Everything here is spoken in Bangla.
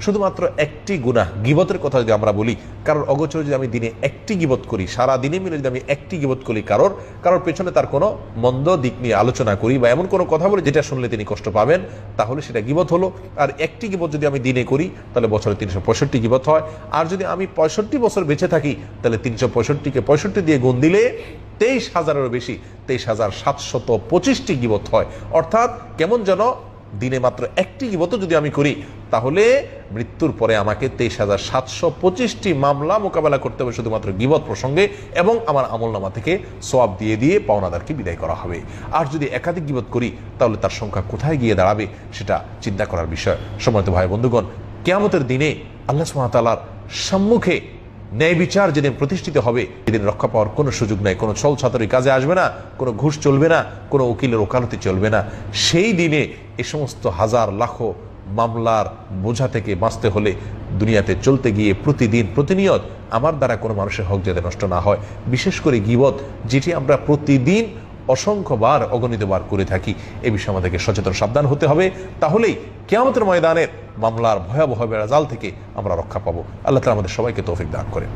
শুধুমাত্র একটি গুনাহ গীবতের কথা যদি আমরা বলি, কারোর অগোচরে যদি আমি দিনে একটি গীবত করি, সারা দিনে মিলে যদি আমি একটি গীবত করি কারোর পেছনে তার কোনো মন্দ দিক নিয়ে আলোচনা করি বা এমন কোনো কথা বলি যেটা শুনলে তিনি কষ্ট পাবেন, তাহলে সেটা গীবত হলো। আর একটি গীবত যদি আমি দিনে করি তাহলে বছরে 365 গীবত হয়। আর যদি আমি 65 বছর বেঁচে থাকি তাহলে 365কে 65 দিয়ে গুণ দিলে 23,000-এরও বেশি, 23,725টি গীবত হয়। অর্থাৎ কেমন যেন দিনে মাত্র একটি গীবত যদি আমি করি তাহলে মৃত্যুর পরে আমাকে 23,725টি মামলা মোকাবেলা করতে হবে শুধুমাত্র গীবত প্রসঙ্গে, এবং আমার আমলনামা থেকে সওয়াব দিয়ে দিয়ে পাওনাদারকে বিদায় করা হবে। আর যদি একাধিক গীবত করি তাহলে তার সংখ্যা কোথায় গিয়ে দাঁড়াবে সেটা চিন্তা করার বিষয়। সম্মানিত ভাই বন্ধুগণ, কিয়ামতের দিনে আল্লাহ সুবহানাহু ওয়া তাআলার সম্মুখে ন্যায় বিচার যেদিন প্রতিষ্ঠিত হবে, সেদিন রক্ষা পাওয়ার কোনো সুযোগ নাই, কোনো ছল ছাতরি কাজে আসবে না, কোনো ঘুষ চলবে না, কোনো উকিলের ওকালতি চলবে না। সেই দিনে এ সমস্ত হাজার লাখো মামলার বোঝা থেকে বাঁচতে হলে দুনিয়াতে চলতে গিয়ে প্রতিদিন প্রতিনিয়ত আমার দ্বারা কোনো মানুষের হক যাতে নষ্ট না হয়, বিশেষ করে গীবত যেটি আমরা প্রতিদিন অসংখ্যবার অগণিতবার করে থাকি, এ বিষয়ে আমাদেরকে সচেতন সাবধান হতে হবে। তাহলেই কিয়ামতের ময়দানের মামলার ভয়াবহ বেড়াজাল থেকে আমরা রক্ষা পাবো। আল্লাহ তাআলা আমাদের সবাইকে তৌফিক দান করেন।